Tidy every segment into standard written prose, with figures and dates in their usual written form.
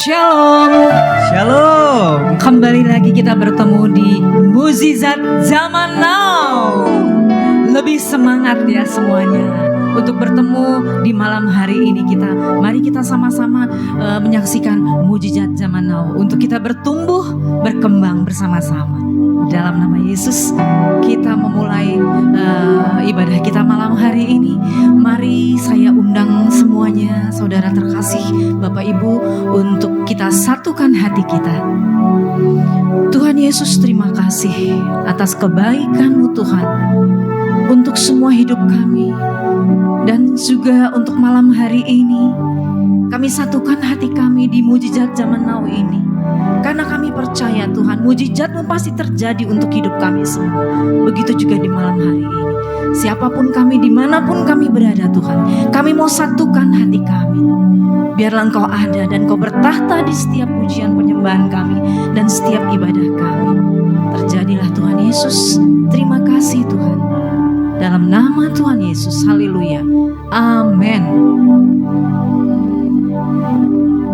Shalom. Shalom. Kembali lagi kita bertemu di Mukjizat Zaman Now. Lebih semangat ya semuanya untuk bertemu di malam hari ini kita. Mari kita sama-sama menyaksikan Mukjizat Zaman Now untuk kita bertumbuh, berkembang bersama-sama. Dalam nama Yesus kita memulai ibadah kita malam hari ini. Mari saya undang semuanya, saudara terkasih, Bapak Ibu, untuk kita satukan hati kita. Tuhan Yesus, terima kasih atas kebaikan-Mu Tuhan untuk semua hidup kami. Dan juga untuk malam hari ini kami satukan hati kami di Mukjizat Zaman Now ini. Karena kami percaya Tuhan, mukjizat-Mu pasti terjadi untuk hidup kami semua. Begitu juga di malam hari ini. Siapapun kami, dimanapun kami berada Tuhan, kami mau satukan hati kami. Biarlah Engkau ada dan Engkau bertahta di setiap pujian penyembahan kami dan setiap ibadah kami. Terjadilah Tuhan Yesus. Terima kasih Tuhan. Dalam nama Tuhan Yesus, haleluya, amin.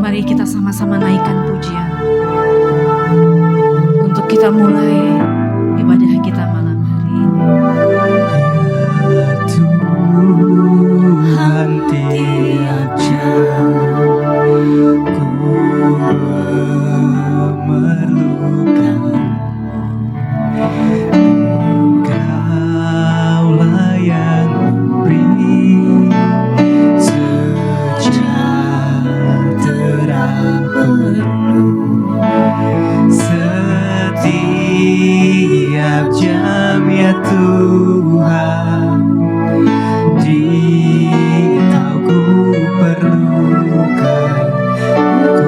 Mari kita sama-sama naikkan pujian untuk kita mulai ibadah kita malam hari ini. Tuhan tiap jam ku memerlukan Engkaulah yang memberi sejahtera penuh setiap jam ya Tuhan. Jika ku perlukan,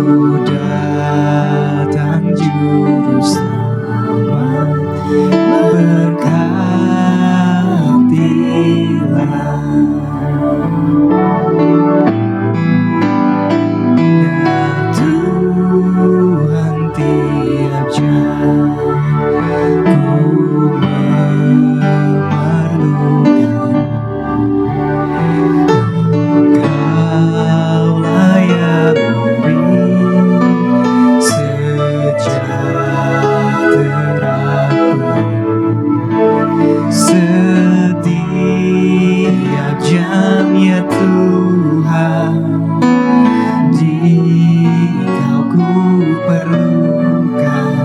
ku datang juru selamat, berkatilah. Ya Tuhan tiap jam ku memerlukan Engkaulah yang memberi sejahtera penuh setiap jam ya Tuhan. Jika ku perlukan,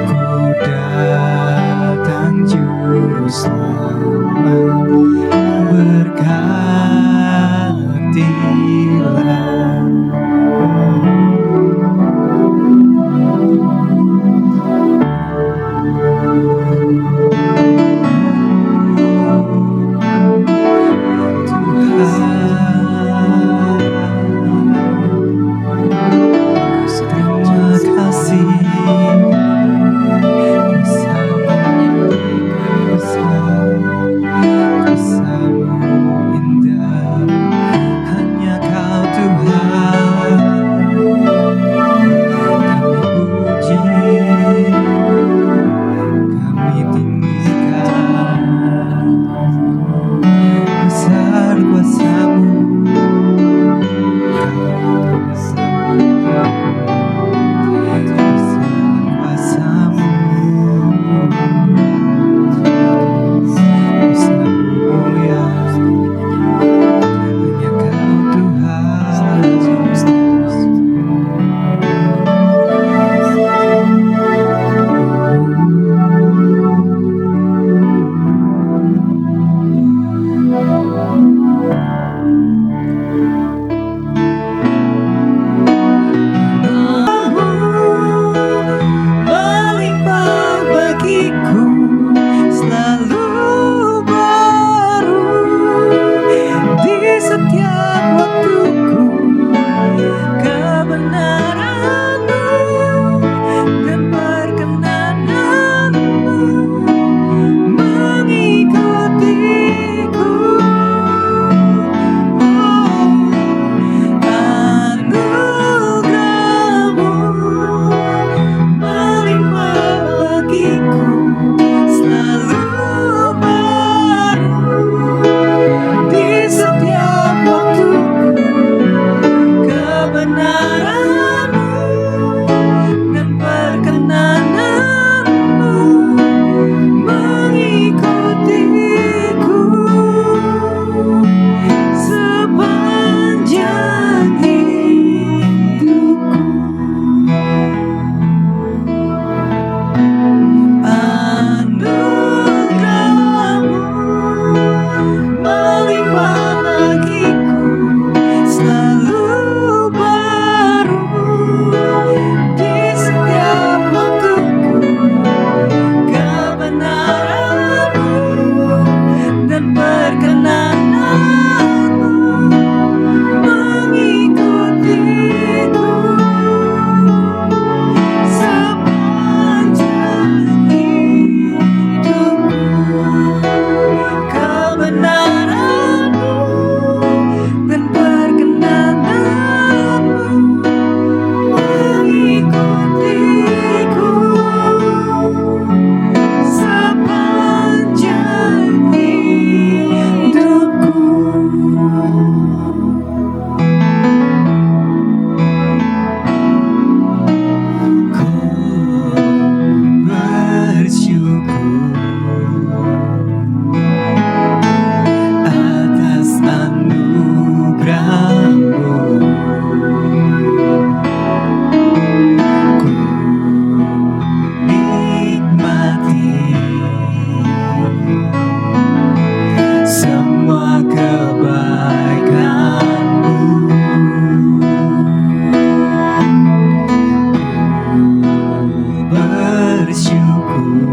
ku datang juru selamat, berkatilah. Terima kasih kuasa-Mu indah, hanya Kau Tuhan. Kami puji, kami tinggikan besar kuasa-Mu. Melimpah bagiku, selalu baru di setiap waktuku. Kebenaran-Mu dan perkenanan-Mu mengikutiku. Anugerah-Mu melimpah bagiku. atas anugerah-Mu. Ku nikmati semua kebaikan-Mu. Bersyukur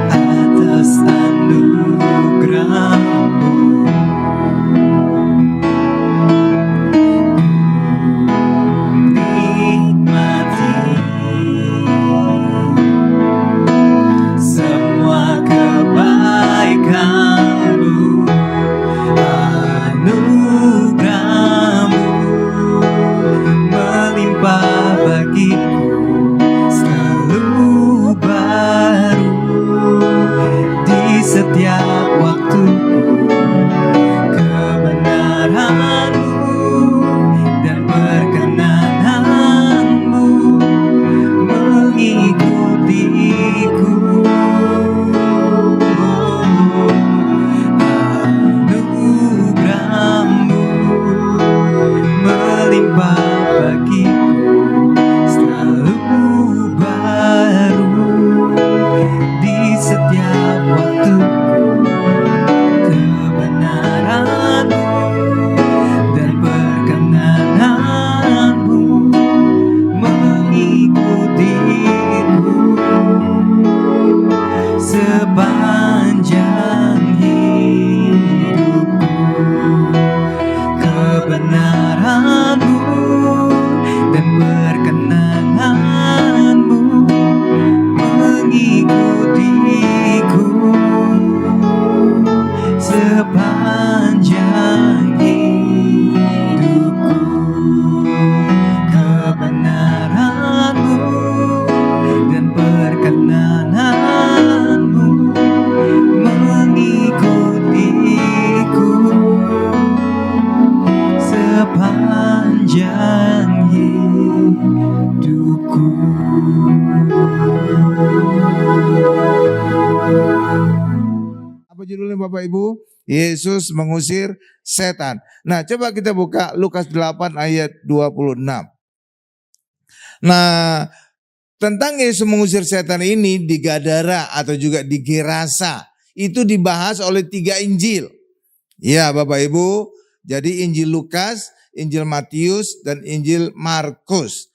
atas anugerah-Mu. Nikmati semua kebaikan-Mu, anugerah-Mu melimpah bagiku, selalu baru di setiap waktuku. Kebenaran-Mu dan perkenanan-Mu mengikutiku. Anugerah-Mu melimpah bagiku, selalu baru di setiap waktuku. Kebenaran-Mu dan perkenanan-Mu mengikutiku sepanjang hidupku. Kebenaran-Mu dan perkenanan-Mu mengikutiku sepanjang hidupku. Kebenaran-Mu dan perkenanan-Mu mengikutiku sepanjang hidupku. Apa judulnya Bapak Ibu? Yesus mengusir setan. Nah, coba kita buka Lukas 8 ayat 26. Nah, tentang Yesus mengusir setan ini di Gadara atau juga di Gerasa, itu dibahas oleh 3 Injil. Ya Bapak Ibu, jadi Injil Lukas, Injil Matius, dan Injil Markus.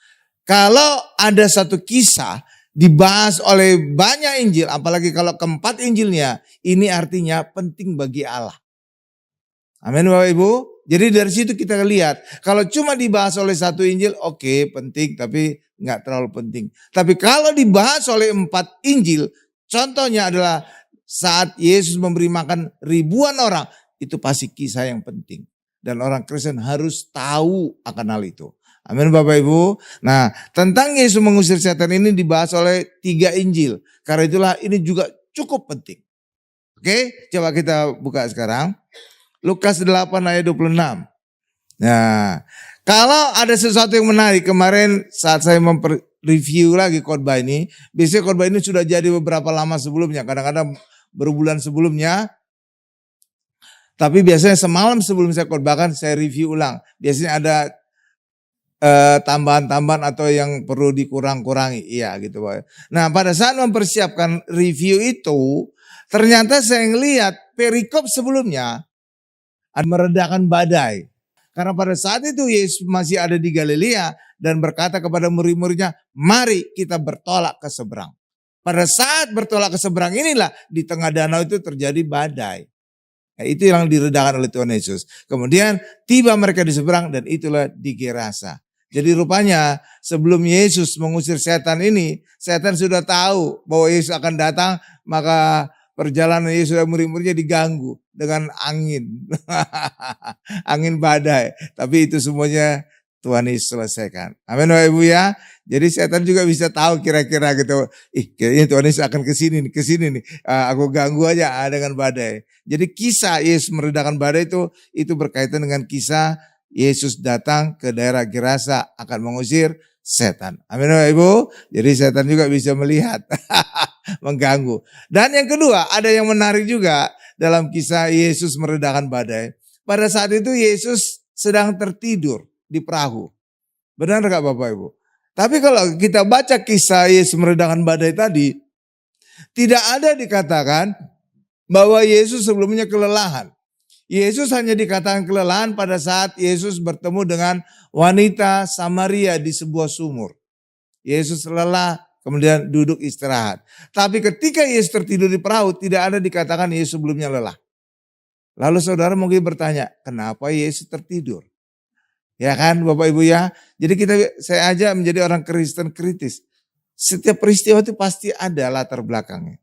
Kalau ada satu kisah dibahas oleh banyak Injil, apalagi kalau keempat Injilnya, ini artinya penting bagi Allah. Amin Bapak Ibu. Jadi dari situ kita lihat, kalau cuma dibahas oleh satu Injil, oke, penting, tapi nggak terlalu penting. Tapi kalau dibahas oleh 4 Injil, contohnya adalah saat Yesus memberi makan ribuan orang, itu pasti kisah yang penting. Dan orang Kristen harus tahu akan hal itu. Amin Bapak Ibu. Nah, tentang Yesus mengusir setan ini dibahas oleh 3 Injil. Karena itulah ini juga cukup penting. Oke, coba kita buka sekarang. Lukas 8 ayat 26. Nah, kalau ada sesuatu yang menarik, kemarin saat saya review lagi khotbah ini, biasanya khotbah ini sudah jadi beberapa lama sebelumnya, kadang-kadang berbulan sebelumnya. Tapi biasanya semalam sebelum saya khotbahkan, saya review ulang. Biasanya ada tambahan-tambahan atau yang perlu dikurang-kurangi. Iya gitu Pak. Nah pada saat mempersiapkan review itu, ternyata saya ngelihat perikop sebelumnya ada meredakan badai. Karena pada saat itu Yesus masih ada di Galilea dan berkata kepada murid-muridnya, mari kita bertolak ke seberang. Pada saat bertolak ke seberang inilah di tengah danau itu terjadi badai. Nah, itu yang diredakan oleh Tuhan Yesus. Kemudian tiba mereka di seberang dan itulah di Gerasa. Jadi rupanya sebelum Yesus mengusir setan ini, setan sudah tahu bahwa Yesus akan datang, maka perjalanan Yesus dan murid-muridnya diganggu dengan angin. Angin badai. Tapi itu semuanya Tuhan Yesus selesaikan. Amin Bapak Ibu ya. Jadi setan juga bisa tahu kira-kira gitu. Kayaknya Tuhan Yesus akan kesini nih. Aku ganggu aja dengan badai. Jadi kisah Yesus meredakan badai itu berkaitan dengan kisah Yesus datang ke daerah Gerasa akan mengusir setan. Amin Bapak Ibu. Jadi setan juga bisa melihat, mengganggu. Dan yang kedua, ada yang menarik juga dalam kisah Yesus meredakan badai. Pada saat itu Yesus sedang tertidur di perahu. Benar gak Bapak Ibu? Tapi kalau kita baca kisah Yesus meredakan badai tadi, tidak ada dikatakan bahwa Yesus sebelumnya kelelahan. Yesus hanya dikatakan kelelahan pada saat Yesus bertemu dengan wanita Samaria di sebuah sumur. Yesus lelah, kemudian duduk istirahat. Tapi ketika Yesus tertidur di perahu, tidak ada dikatakan Yesus sebelumnya lelah. Lalu saudara mungkin bertanya, kenapa Yesus tertidur? Ya kan Bapak Ibu ya. Jadi saya aja menjadi orang Kristen kritis. Setiap peristiwa itu pasti ada latar belakangnya.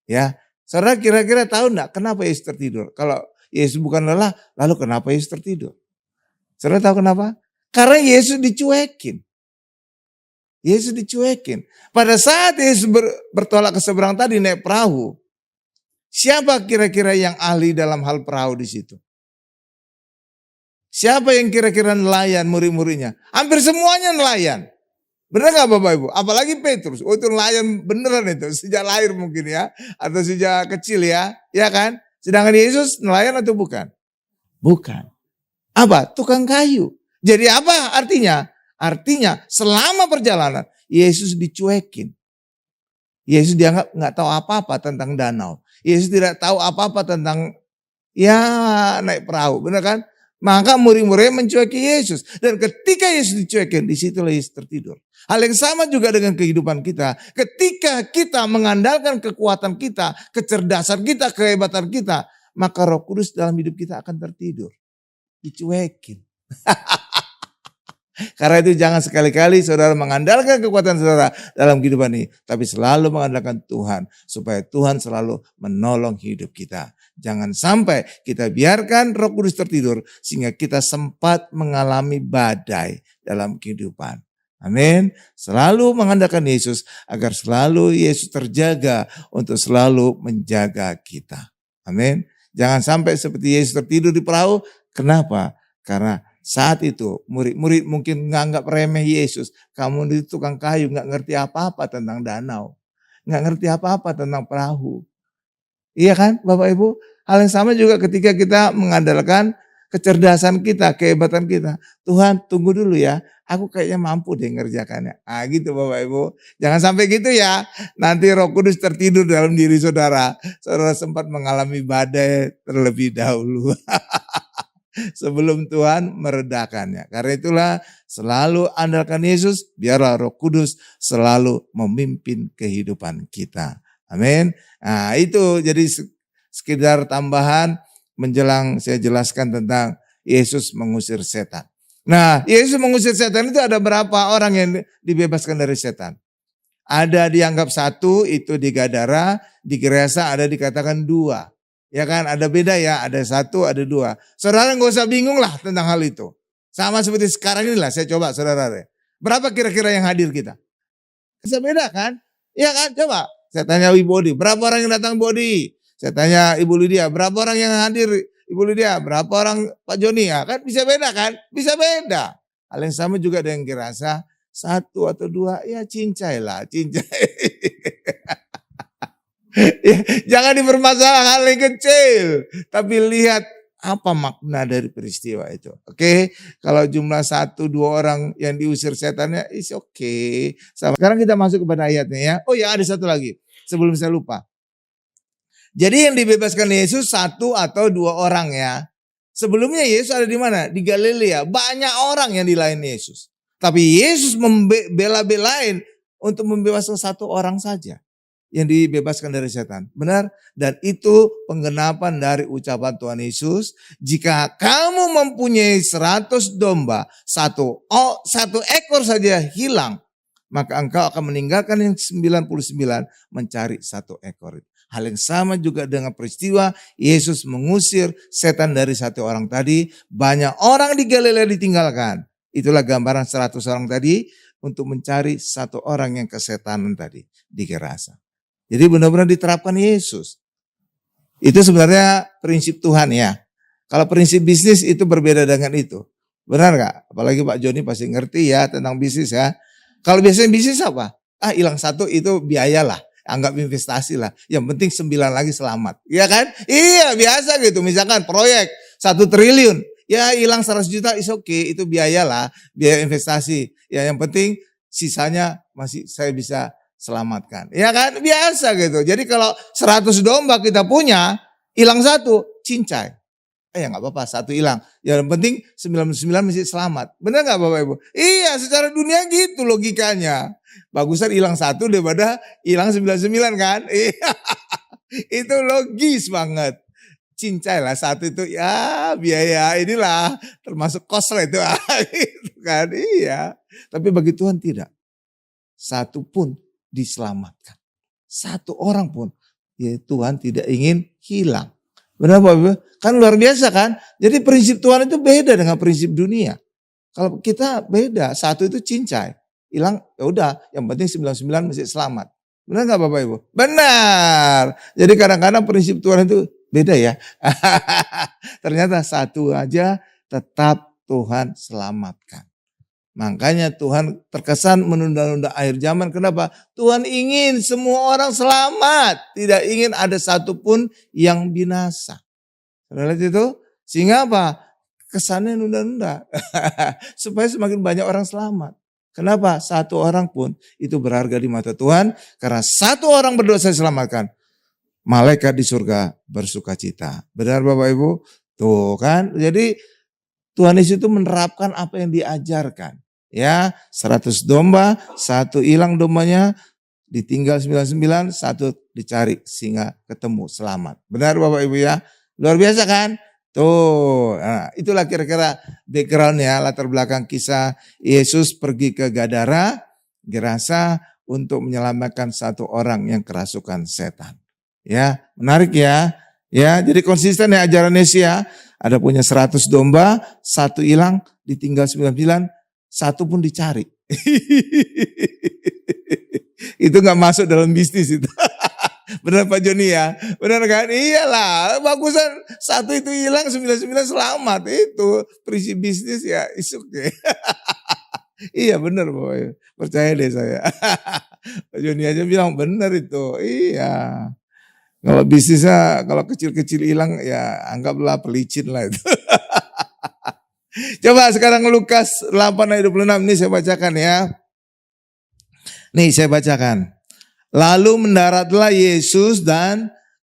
Ya, saudara kira-kira tahu enggak kenapa Yesus tertidur? Kalau Yesus bukan lelah, lalu kenapa Yesus tertidur? Saudara tahu kenapa? Karena Yesus dicuekin. Yesus dicuekin. Pada saat Yesus bertolak ke seberang tadi naik perahu, siapa kira-kira yang ahli dalam hal perahu di situ? Siapa yang kira-kira nelayan murid-muridnya? Hampir semuanya nelayan. Benar gak Bapak Ibu? Apalagi Petrus. Oh itu nelayan beneran itu. Sejak lahir mungkin ya. Atau sejak kecil ya. Ya kan? Sedangkan Yesus nelayan atau bukan? Bukan. Apa? Tukang kayu. Jadi apa artinya? Artinya selama perjalanan Yesus dicuekin. Yesus dianggap gak tahu apa-apa tentang danau. Yesus tidak tahu apa-apa tentang naik perahu. Benar kan? Maka murid-muridnya mencueki Yesus. Dan ketika Yesus dicuekin, disitulah Yesus tertidur. Hal yang sama juga dengan kehidupan kita. Ketika kita mengandalkan kekuatan kita, kecerdasan kita, kehebatan kita, maka Roh Kudus dalam hidup kita akan tertidur. Dicuekin. Karena itu jangan sekali-kali saudara mengandalkan kekuatan saudara dalam kehidupan ini. Tapi selalu mengandalkan Tuhan. Supaya Tuhan selalu menolong hidup kita. Jangan sampai kita biarkan Roh Kudus tertidur sehingga kita sempat mengalami badai dalam kehidupan. Amin. Selalu mengandalkan Yesus agar selalu Yesus terjaga untuk selalu menjaga kita. Amin. Jangan sampai seperti Yesus tertidur di perahu. Kenapa? Karena saat itu murid-murid mungkin menganggap remeh Yesus. Kamu itu tukang kayu, gak ngerti apa-apa tentang danau. Gak ngerti apa-apa tentang perahu. Iya kan Bapak Ibu? Hal yang sama juga ketika kita mengandalkan kecerdasan kita, kehebatan kita. Tuhan tunggu dulu ya, aku kayaknya mampu deh ngerjakannya. Gitu Bapak Ibu. Jangan sampai gitu ya. Nanti Roh Kudus tertidur dalam diri saudara. Saudara sempat mengalami badai terlebih dahulu. Sebelum Tuhan meredakannya. Karena itulah selalu andalkan Yesus, biarlah Roh Kudus selalu memimpin kehidupan kita. Amin. Nah itu jadi sekedar tambahan menjelang saya jelaskan tentang Yesus mengusir setan. Nah Yesus mengusir setan itu ada berapa orang yang dibebaskan dari setan? Ada dianggap satu itu di Gadara, di Gerasa ada dikatakan dua. Ya kan ada beda ya, ada satu ada dua. Saudara gak usah bingung lah tentang hal itu. Sama seperti sekarang inilah saya coba saudara. Berapa kira-kira yang hadir kita? Bisa beda kan? Iya kan coba. Saya tanya Ibu Bodi, berapa orang yang datang Bodi? Saya tanya Ibu Lydia, berapa orang yang hadir Ibu Lydia? Berapa orang Pak Joni? Ya kan bisa beda kan? Bisa beda. Hal yang sama juga dengan Gerasa, satu atau dua, ya cincai lah, cincai. Ya, jangan dipermasalahkan hal yang kecil. Tapi lihat apa makna dari peristiwa itu. Oke, kalau jumlah 1-2 orang yang diusir setannya, is oke. Sekarang kita masuk kepada ayatnya ya. Oh ya ada satu lagi. Sebelum saya lupa. Jadi yang dibebaskan Yesus 1 atau 2 orang ya. Sebelumnya Yesus ada di mana? Di Galilea. Banyak orang yang dilayani Yesus. Tapi Yesus bela-belain untuk membebaskan 1 orang saja. Yang dibebaskan dari setan. Benar? Dan itu penggenapan dari ucapan Tuhan Yesus. Jika kamu mempunyai 100 domba. Satu ekor saja hilang. Maka engkau akan meninggalkan yang 99 mencari 1 ekor. Hal yang sama juga dengan peristiwa Yesus mengusir setan dari 1 orang tadi. Banyak orang di Galilea ditinggalkan. Itulah gambaran 100 orang tadi untuk mencari 1 orang yang kesetanan tadi di Gerasa. Jadi benar-benar diterapkan Yesus. Itu sebenarnya prinsip Tuhan ya. Kalau prinsip bisnis itu berbeda dengan itu. Benar gak? Apalagi Pak Joni pasti ngerti ya tentang bisnis ya. Kalau biasanya bisnis apa? Hilang satu itu biaya lah. Anggap investasi lah. Yang penting 9 lagi selamat. Iya kan? Iya biasa gitu. Misalkan proyek 1 triliun. Ya hilang 100 juta is okay. Itu biaya lah. Biaya investasi. Ya yang penting sisanya masih saya bisa selamatkan. Ya kan? Biasa gitu. Jadi kalau 100 domba kita punya, hilang satu, cincai. Ya nggak apa-apa, satu hilang. Yang penting 99 mesti selamat. Benar nggak Bapak Ibu? Iya, secara dunia gitu logikanya. Bagusan hilang satu daripada hilang 99 kan? Iya, itu logis banget. Cincai lah satu itu ya biaya inilah termasuk kos lah itu. Gitu kan? Iya. Tapi bagi Tuhan tidak. Satu pun diselamatkan. Satu orang pun ya Tuhan tidak ingin hilang. Benar Bapak Ibu? Kan luar biasa kan? Jadi prinsip Tuhan itu beda dengan prinsip dunia. Kalau kita beda, satu itu cincai. Hilang ya udah, yang penting 99 mesti selamat. Benar nggak Bapak Ibu? Benar. Jadi kadang-kadang prinsip Tuhan itu beda ya. Ternyata satu aja tetap Tuhan selamatkan. Makanya Tuhan terkesan menunda-nunda akhir zaman. Kenapa? Tuhan ingin semua orang selamat. Tidak ingin ada satupun yang binasa. Lihat itu? Sehingga apa? Kesannya nunda-nunda. Supaya semakin banyak orang selamat. Kenapa? Satu orang pun itu berharga di mata Tuhan. Karena satu orang berdosa diselamatkan. Malaikat di surga bersuka cita. Benar Bapak Ibu? Tuh kan. Jadi Tuhan Yesus itu menerapkan apa yang diajarkan. Ya, 100 domba, satu hilang dombanya, ditinggal 99, satu dicari sehingga ketemu selamat. Benar Bapak Ibu ya? Luar biasa kan? Tuh, nah, itulah kira-kira backgroundnya, latar belakang kisah Yesus pergi ke Gadara, Gerasa untuk menyelamatkan satu orang yang kerasukan setan. Ya, menarik ya. Ya, jadi konsisten ya ajaran Yesus ya. Ada punya 100 domba, satu hilang, ditinggal 99, satu pun dicari. Itu nggak masuk dalam bisnis itu. Benar Pak Joni ya? Benar kan? Iyalah, bagusan satu itu hilang, 99 selamat. Itu prinsip bisnis ya, is okay. Iya benar Bapak, percaya deh saya. Pak Joni aja bilang benar itu, iya. Kalau bisnisnya, kalau kecil-kecil hilang ya anggaplah pelicin lah itu. Coba sekarang Lukas 8 ayat 26 ini saya bacakan ya. Nih saya bacakan. Lalu mendaratlah Yesus dan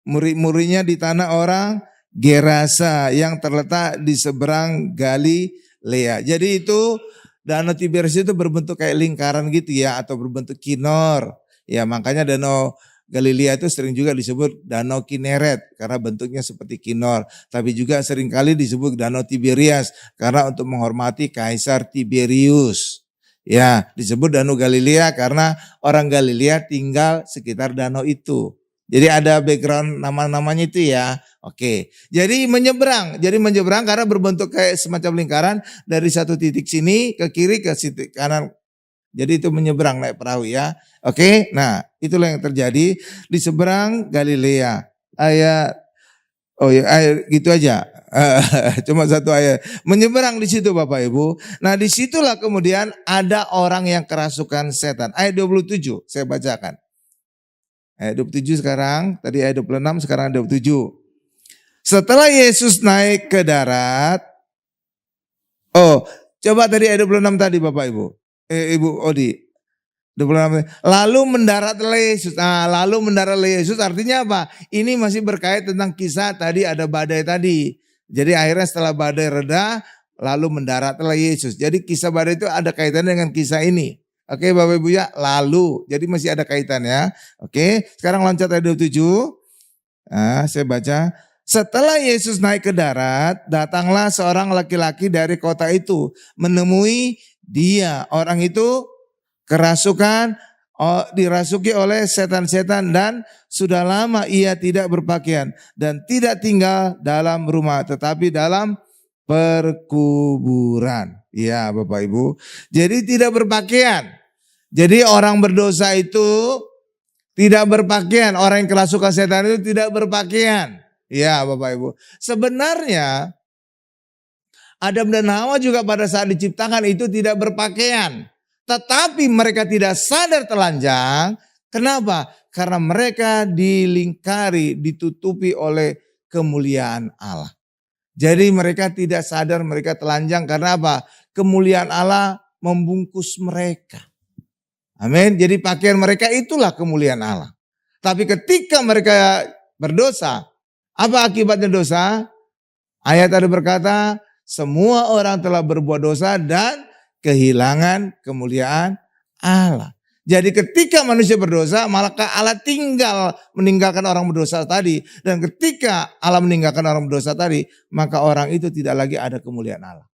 murid-muridnya di tanah orang Gerasa yang terletak di seberang Galilea. Jadi itu Danau Tiberias itu berbentuk kayak lingkaran gitu ya, atau berbentuk kinor. Ya makanya Danau Galilea itu sering juga disebut Danau Kineret karena bentuknya seperti kinor. Tapi juga seringkali disebut Danau Tiberias karena untuk menghormati Kaisar Tiberius. Ya, disebut Danau Galilea karena orang Galilea tinggal sekitar danau itu. Jadi ada background nama-namanya itu ya. Oke. Jadi menyeberang karena berbentuk kayak semacam lingkaran dari satu titik sini ke kiri ke titik kanan. Jadi itu menyeberang naik perahu ya. Oke. Nah, itulah yang terjadi di seberang Galilea. Ayat gitu aja. Cuma satu ayat. Menyeberang di situ Bapak Ibu. Nah disitulah kemudian ada orang yang kerasukan setan. Ayat 27 saya bacakan. Ayat 27 sekarang. Tadi ayat 26 sekarang ayat 27. Setelah Yesus naik ke darat. Oh coba tadi ayat 26 tadi Bapak Ibu. Ibu Odi. 26. Lalu mendaratlah Yesus. Nah, lalu mendaratlah Yesus artinya apa? Ini masih berkait tentang kisah tadi ada badai tadi. Jadi akhirnya setelah badai reda, lalu mendaratlah Yesus. Jadi kisah badai itu ada kaitannya dengan kisah ini. Oke Bapak Ibu ya, lalu. Jadi masih ada kaitannya. Oke, sekarang loncat ayat 27. Nah, saya baca. Setelah Yesus naik ke darat, datanglah seorang laki-laki dari kota itu menemui dia. Orang itu kerasukan, dirasuki oleh setan-setan dan sudah lama ia tidak berpakaian dan tidak tinggal dalam rumah tetapi dalam perkuburan. Ya Bapak Ibu. Jadi tidak berpakaian. Jadi orang berdosa itu tidak berpakaian. Orang yang kerasukan setan itu tidak berpakaian. Ya Bapak Ibu. Sebenarnya Adam dan Hawa juga pada saat diciptakan itu tidak berpakaian. Tetapi mereka tidak sadar telanjang. Kenapa? Karena mereka dilingkari, ditutupi oleh kemuliaan Allah. Jadi mereka tidak sadar mereka telanjang karena apa? Kemuliaan Allah membungkus mereka. Amin. Jadi pakaian mereka itulah kemuliaan Allah. Tapi ketika mereka berdosa, apa akibatnya dosa? Ayat tadi berkata, semua orang telah berbuat dosa dan kehilangan kemuliaan Allah. Jadi ketika manusia berdosa, maka Allah tinggal meninggalkan orang berdosa tadi. Dan ketika Allah meninggalkan orang berdosa tadi, maka orang itu tidak lagi ada kemuliaan Allah.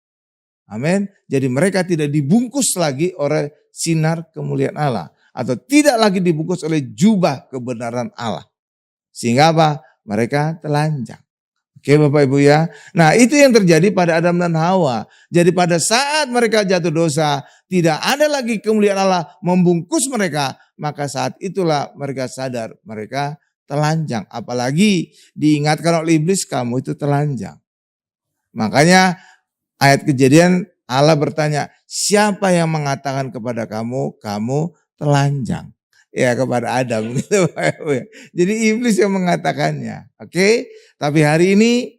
Amin. Jadi mereka tidak dibungkus lagi oleh sinar kemuliaan Allah. Atau tidak lagi dibungkus oleh jubah kebenaran Allah. Sehingga apa? Mereka telanjang. Oke Bapak Ibu ya. Nah itu yang terjadi pada Adam dan Hawa. Jadi pada saat mereka jatuh dosa, tidak ada lagi kemuliaan Allah membungkus mereka. Maka saat itulah mereka sadar mereka telanjang. Apalagi diingatkan oleh iblis, kamu itu telanjang. Makanya ayat Kejadian Allah bertanya, siapa yang mengatakan kepada kamu, kamu telanjang? Ya kepada Adam. Jadi iblis yang mengatakannya. Oke. Tapi hari ini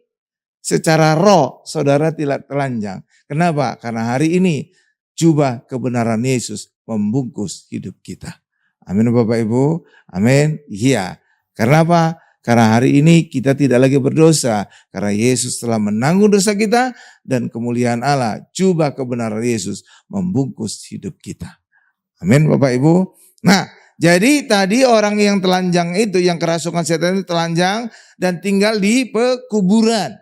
secara roh saudara tidak telanjang. Kenapa? Karena hari ini jubah kebenaran Yesus membungkus hidup kita. Amin Bapak Ibu. Amin. Iya. Karena apa? Karena hari ini kita tidak lagi berdosa. Karena Yesus telah menanggung dosa kita. Dan kemuliaan Allah, jubah kebenaran Yesus membungkus hidup kita. Amin Bapak Ibu. Nah, jadi tadi orang yang telanjang itu, yang kerasukan setan itu telanjang dan tinggal di pekuburan.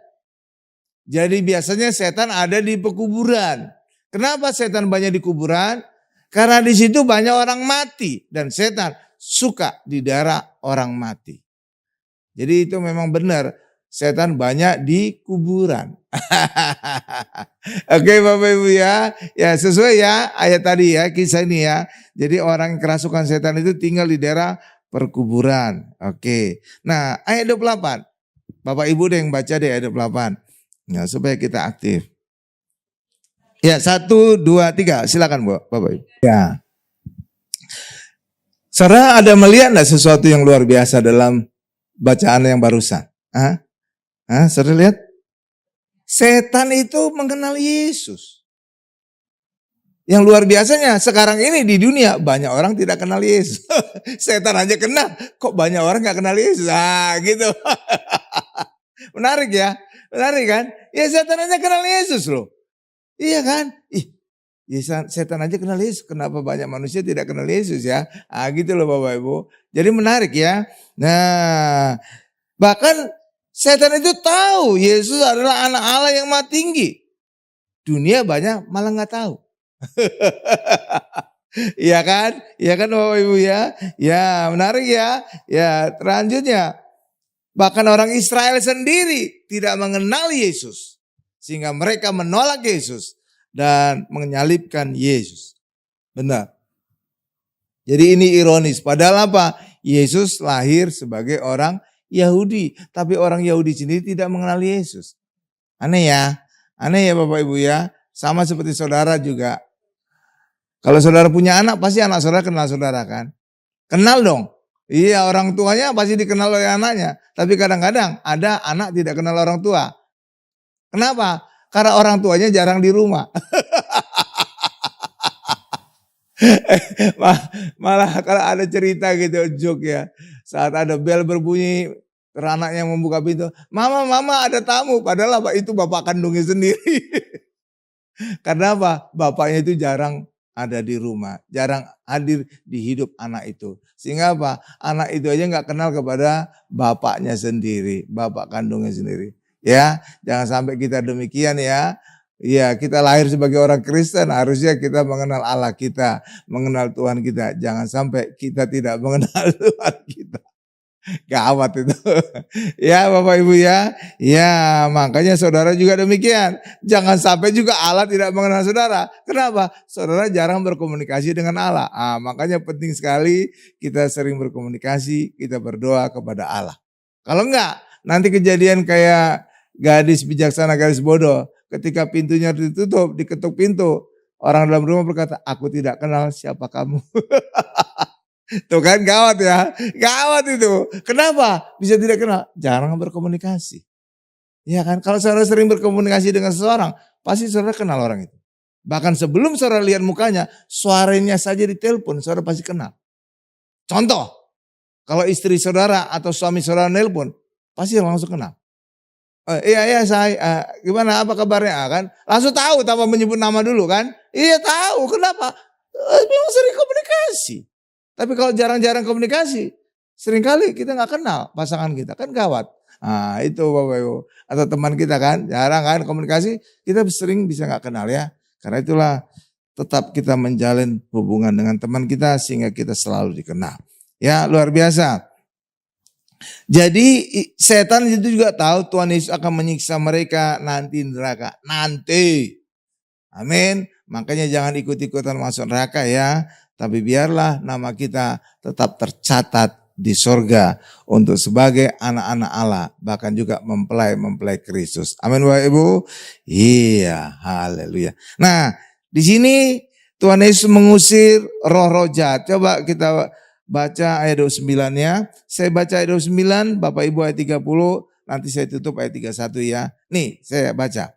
Jadi biasanya setan ada di pekuburan. Kenapa setan banyak di kuburan? Karena di situ banyak orang mati dan setan suka di daerah orang mati. Jadi itu memang benar, setan banyak di kuburan. Oke Bapak Ibu ya. Ya sesuai ya ayat tadi ya, kisah ini ya. Jadi orang yang kerasukan setan itu tinggal di daerah perkuburan. Oke. Nah ayat 28. Bapak Ibu deh yang baca deh ayat 28. Nah supaya kita aktif. Ya 1, 2, 3 silakan Bapak Ibu. Ya. Saudara ada melihat enggak sesuatu yang luar biasa dalam bacaan yang barusan? Saudara lihat? Setan itu mengenal Yesus. Yang luar biasanya sekarang ini di dunia banyak orang tidak kenal Yesus. Setan aja kenal, kok banyak orang gak kenal Yesus? Gitu. Menarik ya, menarik kan? Ya setan aja kenal Yesus loh. Iya kan? Setan aja kenal Yesus, kenapa banyak manusia tidak kenal Yesus ya? Gitu loh Bapak Ibu. Jadi menarik ya. Nah, bahkan setan itu tahu Yesus adalah anak Allah yang maha tinggi. Dunia banyak malah gak tahu. Iya kan? Iya kan Bapak Ibu ya? Ya menarik ya. Ya selanjutnya. Bahkan orang Israel sendiri tidak mengenal Yesus. Sehingga mereka menolak Yesus. Dan menyalibkan Yesus. Benar. Jadi ini ironis. Padahal apa? Yesus lahir sebagai orang Yahudi. Tapi orang Yahudi sendiri tidak mengenal Yesus. Aneh ya. Aneh ya Bapak Ibu ya. Sama seperti saudara juga. Kalau saudara punya anak, pasti anak saudara kenal saudara kan? Kenal dong. Iya, orang tuanya pasti dikenal oleh anaknya. Tapi kadang-kadang ada anak tidak kenal orang tua. Kenapa? Karena orang tuanya jarang di rumah. Malah kalau ada cerita gitu, joke ya. Saat ada bel berbunyi, anaknya membuka pintu. Mama ada tamu. Padahal apa? Itu bapak kandungnya sendiri. Karena apa? Bapaknya itu jarang ada di rumah, jarang hadir di hidup anak itu. Sehingga apa? Anak itu aja nggak kenal kepada bapaknya sendiri, bapak kandungnya sendiri. Ya, jangan sampai kita demikian ya. Ya, kita lahir sebagai orang Kristen, harusnya kita mengenal Allah kita, mengenal Tuhan kita. Jangan sampai kita tidak mengenal Tuhan kita. Gawat itu. Ya Bapak Ibu ya. Ya makanya saudara juga demikian. Jangan sampai juga Allah tidak mengenal saudara. Kenapa? Saudara jarang berkomunikasi dengan Allah. Makanya penting sekali kita sering berkomunikasi. Kita berdoa kepada Allah. Kalau enggak nanti kejadian kayak gadis bijaksana gadis bodoh. Ketika pintunya ditutup, diketuk pintu. Orang dalam rumah berkata, aku tidak kenal siapa kamu. Tuh kan gawat ya, gawat itu. Kenapa bisa tidak kenal? Jarang berkomunikasi. Ya kan, kalau saudara sering berkomunikasi dengan seseorang, pasti saudara kenal orang itu. Bahkan sebelum saudara lihat mukanya, suaranya saja ditelepon, saudara pasti kenal. Contoh, kalau istri saudara atau suami saudara nelpon, pasti langsung kenal. Iya saya, gimana apa kabarnya kan? Langsung tahu tanpa menyebut nama dulu kan? Iya tahu, kenapa? Memang sering komunikasi. Tapi kalau jarang-jarang komunikasi, seringkali kita nggak kenal pasangan kita, kan gawat. Nah itu Bapak Ibu, atau teman kita kan, jarang kan komunikasi, kita sering bisa nggak kenal ya. Karena itulah tetap kita menjalin hubungan dengan teman kita sehingga kita selalu dikenal. Ya luar biasa. Jadi setan itu juga tahu Tuhan Yesus akan menyiksa mereka nanti di neraka. Nanti. Amin. Makanya jangan ikut-ikutan masuk neraka ya. Tapi biarlah nama kita tetap tercatat di sorga untuk sebagai anak-anak Allah. Bahkan juga mempelai Kristus. Amin Bapak Ibu. Iya, haleluya. Nah di sini Tuhan Yesus mengusir roh-roh jahat. Coba kita baca ayat 29-nya. Saya baca ayat 29, Bapak Ibu ayat 30, nanti saya tutup ayat 31 ya. Nih saya baca.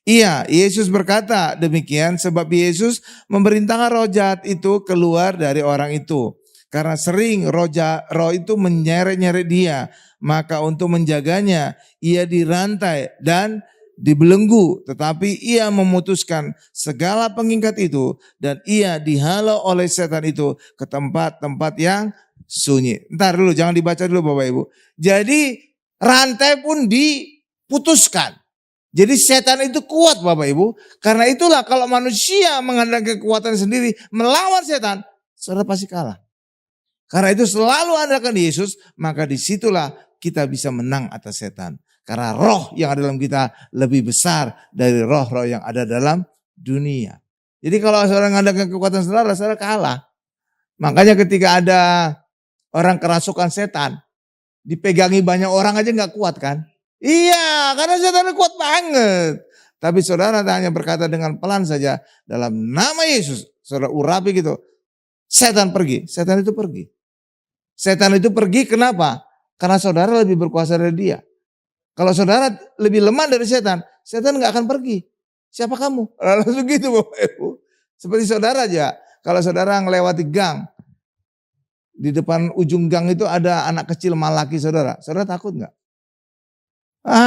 Iya, Yesus berkata demikian sebab Yesus memerintahkan roh jahat itu keluar dari orang itu. Karena sering roh itu menyeret-nyeret dia. Maka untuk menjaganya ia dirantai dan dibelenggu. Tetapi ia memutuskan segala pengikat itu dan ia dihalau oleh setan itu ke tempat-tempat yang sunyi. Ntar dulu, jangan dibaca dulu Bapak Ibu. Jadi rantai pun diputuskan. Jadi setan itu kuat Bapak Ibu. Karena itulah kalau manusia mengandalkan kekuatan sendiri melawan setan, saudara pasti kalah. Karena itu selalu andalkan Yesus, maka disitulah kita bisa menang atas setan. Karena roh yang ada dalam kita lebih besar dari roh-roh yang ada dalam dunia. Jadi kalau saudara mengandalkan kekuatan saudara kalah. Makanya ketika ada orang kerasukan setan, dipegangi banyak orang aja gak kuat kan? Iya, karena setan kuat banget. Tapi saudara hanya berkata dengan pelan saja, dalam nama Yesus, saudara urapi gitu. Setan pergi, setan itu pergi. Setan itu pergi kenapa? Karena saudara lebih berkuasa dari dia. Kalau saudara lebih lemah dari setan, setan gak akan pergi. Siapa kamu? Langsung gitu Bapak Ibu. Seperti saudara aja, kalau saudara ngelewati gang, di depan ujung gang itu ada anak kecil malaki saudara takut gak?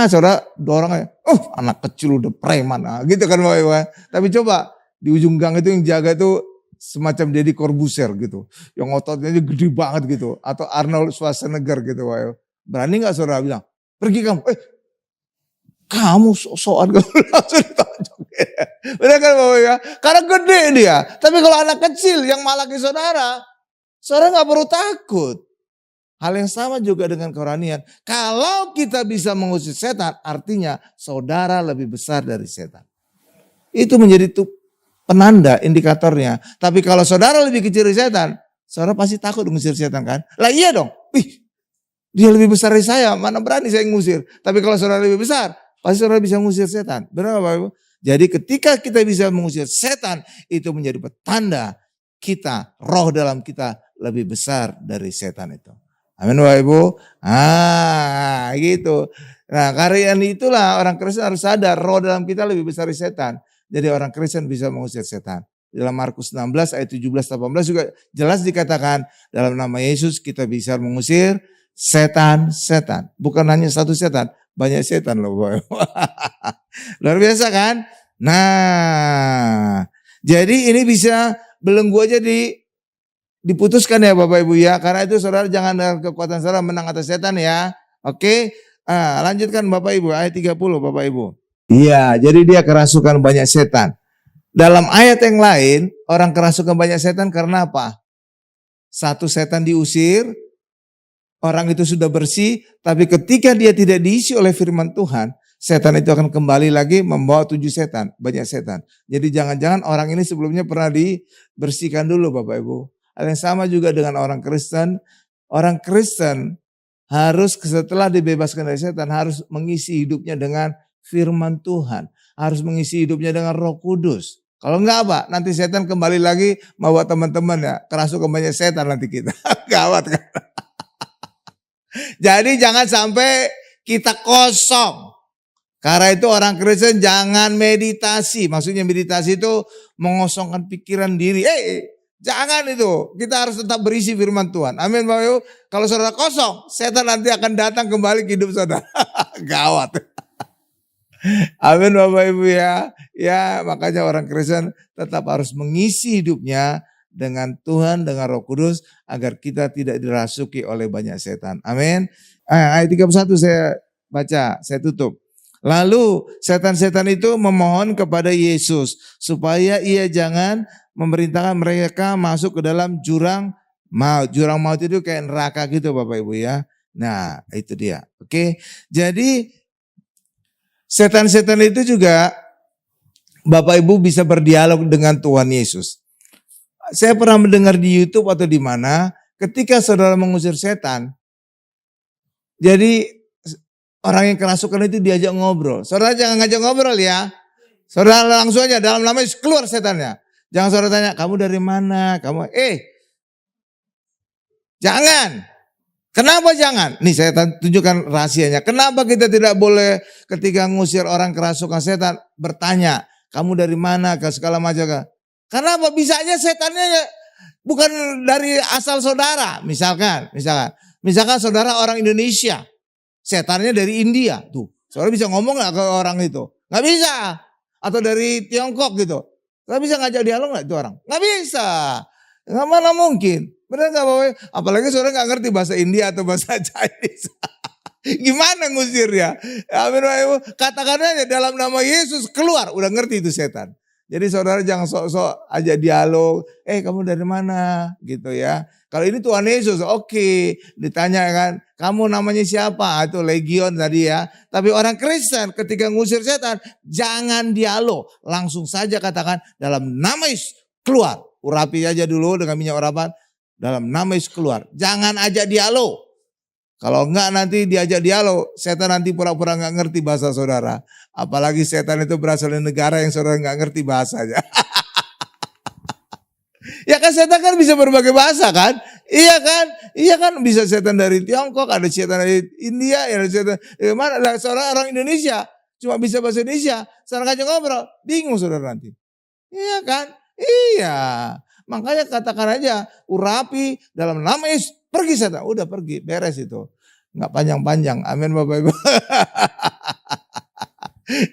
Saudara dorong aja, anak kecil udah preman, gitu kan Bapak Ibu. Tapi coba di ujung gang itu yang jaga itu semacam Deddy Corbuzier gitu, yang ototnya gede banget gitu, atau Arnold Schwarzenegger gitu Bapak Ibu. Berani gak saudara bilang, pergi kamu, kamu sok-sokan kamu langsung ditonjok. Benar kan Bapak Ibu? Karena gede dia. Tapi kalau anak kecil yang malaki saudara gak perlu takut. Hal yang sama juga dengan kerohanian. Kalau kita bisa mengusir setan, artinya saudara lebih besar dari setan. Itu menjadi penanda, indikatornya. Tapi kalau saudara lebih kecil dari setan, saudara pasti takut mengusir setan kan? Lah iya dong. Dia lebih besar dari saya, mana berani saya ngusir. Tapi kalau saudara lebih besar, pasti saudara bisa mengusir setan. Benar Bapak Ibu? Jadi ketika kita bisa mengusir setan, itu menjadi petanda kita, roh dalam kita lebih besar dari setan itu. Amin Bapak Ibu. Gitu. Nah karena itulah orang Kristen harus sadar roh dalam kita lebih besar dari setan. Jadi orang Kristen bisa mengusir setan. Dalam Markus 16 ayat 17-18 juga jelas dikatakan dalam nama Yesus kita bisa mengusir setan. Bukan hanya satu setan, banyak setan loh Bapak Ibu. Luar biasa kan? Nah jadi ini bisa belenggu aja diputuskan ya Bapak Ibu ya. Karena itu saudara jangan dengan kekuatan saudara menang atas setan ya. Oke. Lanjutkan Bapak Ibu ayat 30 Bapak Ibu. Iya, jadi dia kerasukan banyak setan. Dalam ayat yang lain, orang kerasukan banyak setan karena apa? Satu setan diusir, orang itu sudah bersih, tapi ketika dia tidak diisi oleh firman Tuhan, setan itu akan kembali lagi membawa 7 setan, banyak setan. Jadi jangan-jangan orang ini sebelumnya pernah dibersihkan dulu Bapak Ibu. Hal yang sama juga dengan orang Kristen. Orang Kristen harus setelah dibebaskan dari setan harus mengisi hidupnya dengan firman Tuhan. Harus mengisi hidupnya dengan Roh Kudus. Kalau enggak apa? Nanti setan kembali lagi membawa teman-teman ya. Kerasukan banyak setan nanti kita. Gawat kan? Jadi jangan sampai kita kosong. Karena itu orang Kristen jangan meditasi. Maksudnya meditasi itu mengosongkan pikiran diri. Jangan itu. Kita harus tetap berisi firman Tuhan. Amin Bapak Ibu. Kalau saudara kosong, setan nanti akan datang kembali ke hidup saudara. Gawat. Amin Bapak Ibu ya. Ya makanya orang Kristen tetap harus mengisi hidupnya dengan Tuhan, dengan Roh Kudus. Agar kita tidak dirasuki oleh banyak setan. Amin. Ayat 31 saya baca, saya tutup. Lalu setan-setan itu memohon kepada Yesus supaya ia jangan memerintahkan mereka masuk ke dalam jurang maut. Jurang maut itu kayak neraka gitu Bapak Ibu ya. Nah itu dia. Oke. Jadi setan-setan itu juga Bapak Ibu bisa berdialog dengan Tuhan Yesus. Saya pernah mendengar di YouTube atau di mana ketika saudara mengusir setan. Jadi orang yang kerasukan itu diajak ngobrol. Saudara jangan ngajak ngobrol ya. Saudara langsung aja dalam nama Yesus keluar setannya. Jangan saudara tanya, kamu dari mana? Kamu jangan. Kenapa jangan? Nih saya tunjukkan rahasianya. Kenapa kita tidak boleh ketika ngusir orang kerasukan setan bertanya, kamu dari mana? Ke segala macam. Kenapa? Bisa aja setannya bukan dari asal saudara. Misalkan saudara orang Indonesia. Setannya dari India, tuh. Saudara bisa ngomong gak ke orang itu? Gak bisa. Atau dari Tiongkok gitu. Gak bisa ngajak dialog gak itu orang? Gak bisa. Gak mana mungkin. Benar gak Bapak? Apalagi saudara gak ngerti bahasa India atau bahasa Chinese. Gimana ngusirnya? Amin. Katakan aja dalam nama Yesus keluar. Udah ngerti itu setan. Jadi saudara jangan sok-sok ajak dialog. Kamu dari mana? Gitu ya. Kalau ini Tuhan Yesus, oke. Ditanya kan, kamu namanya siapa? Itu legion tadi ya. Tapi orang Kristen ketika ngusir setan, jangan dialog. Langsung saja katakan, dalam nama Yesus keluar. Urapi aja dulu dengan minyak urapan. Dalam nama Yesus keluar. Jangan ajak dialog. Kalau enggak nanti diajak dialog, setan nanti pura-pura enggak ngerti bahasa saudara. Apalagi setan itu berasal dari negara yang saudara enggak ngerti bahasanya. Ya kan setan kan bisa berbagai bahasa kan? Iya kan? Iya kan bisa setan dari Tiongkok, ada setan dari India, ada setan dari mana? Lah saudara orang Indonesia cuma bisa bahasa Indonesia, saudara ngajak ngobrol, bingung saudara nanti. Iya kan? Iya. Makanya katakan aja, urapi dalam nama Yesus, pergi setan. Udah pergi, beres itu. Enggak panjang-panjang. Amin Bapak Ibu.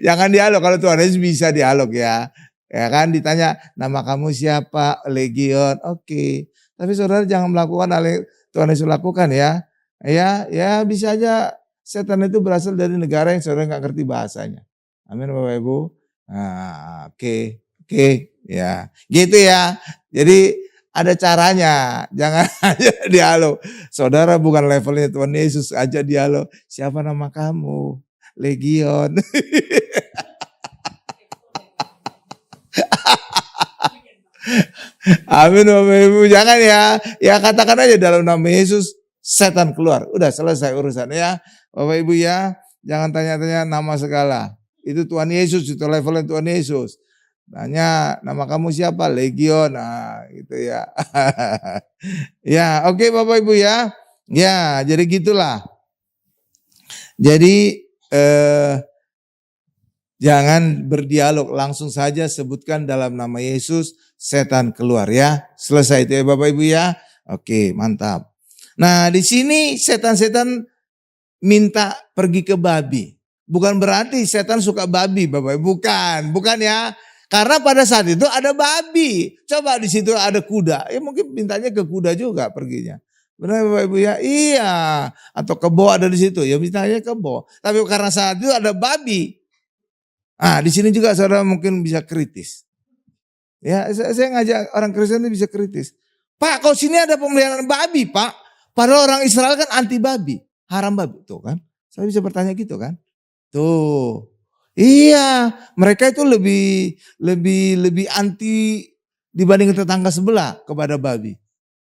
Jangan dialog, kalau Tuhan Yesus bisa dialog ya. Ya kan ditanya nama kamu siapa? Legion. Oke. Tapi saudara jangan melakukan hal yang Tuhan Yesus lakukan ya. Ya bisa aja setan itu berasal dari negara yang saudara nggak ngerti bahasanya. Amin Bapak Ibu. Nah, oke. Ya gitu ya. Jadi ada caranya. Jangan aja dialog. Saudara bukan levelnya Tuhan Yesus aja dialog. Siapa nama kamu? Legion. Amin Bapak Ibu. Jangan ya. Ya katakan aja dalam nama Yesus setan keluar. Udah selesai urusan ya. Bapak Ibu ya. Jangan tanya-tanya nama segala. Itu Tuhan Yesus. Itu levelnya Tuhan Yesus. Tanya nama kamu siapa? Legion. Nah gitu ya. Ya oke Bapak Ibu ya. Ya jadi gitulah. Jadi jangan berdialog, langsung saja sebutkan dalam nama Yesus, setan keluar ya. Selesai itu ya Bapak Ibu ya. Oke, mantap. Nah, di sini setan-setan minta pergi ke babi. Bukan berarti setan suka babi Bapak Ibu, bukan ya. Karena pada saat itu ada babi. Coba di situ ada kuda. Ya mungkin mintanya ke kuda juga perginya. Benar Bapak Ibu ya? Iya. Atau kebo ada di situ. Ya mintanya kebo. Tapi karena saat itu ada babi. Ah, di sini juga saudara mungkin bisa kritis. Ya, saya ngajak orang Kristen itu bisa kritis. Pak, kalau sini ada pemeliharaan babi, Pak. Padahal orang Israel kan anti babi, haram babi, tuh kan? Saya bisa bertanya gitu kan? Tuh, iya, mereka itu lebih anti dibanding tetangga sebelah kepada babi.